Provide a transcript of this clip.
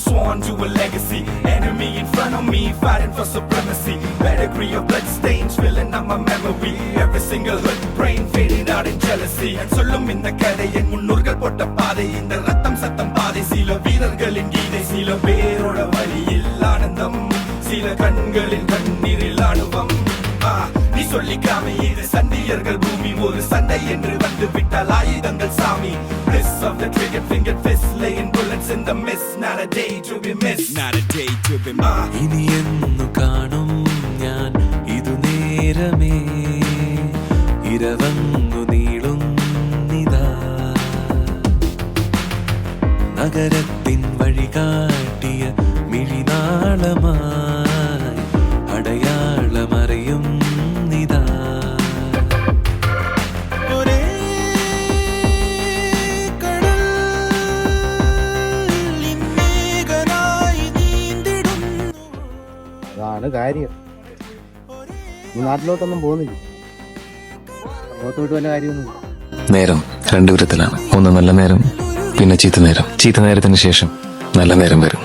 sworn to a legacy. Enemy in front of me, fighting for supremacy. Pedigree of blood stains filling up my memory. Every single hood brain fading out in jealousy. And sollum inda kadai en munnurgal potta paadai inda rattam sattam paadai sila veerargalin geethai sila peroda valiyil aanandam sila kangalil kanniril anuvam. நீ சொல்லிக்காம இது சண்டியர்கள் பூமி ஒரு சண்டை என்று வந்து விட்டால் ஆயுதங்கள் சாமி. Bliss of the trigger finger fist laying bullets in the mist. Not a day to be missed. Not a day to be missed. ഇനി എന്നു കാണും ഞാൻ ഇതു നേരമേ ഇരവങ്ങു നീളുന്നിതാ നഗരത്തിൻ വഴി കാട്ടിയ മിഴിനാളമായി അടയാളമറിയും നിതാ ഒരേ കടലിന്മേഘനായി നീന്തിടുന്നു. അതാണ് കാര്യം. ഈ നാട്ടിലോട്ടൊന്നും പോകുന്നില്ല, അങ്ങോട്ട് വിട്ട് വല്ല കാര്യമൊന്നുമില്ല. നേരം രണ്ടു വിധത്തിലാണ്. ഒന്ന് നല്ല നേരം, പിന്നെ ചീത്ത നേരം. ചീത്ത നേരത്തിന് ശേഷം നല്ല നേരം വരും.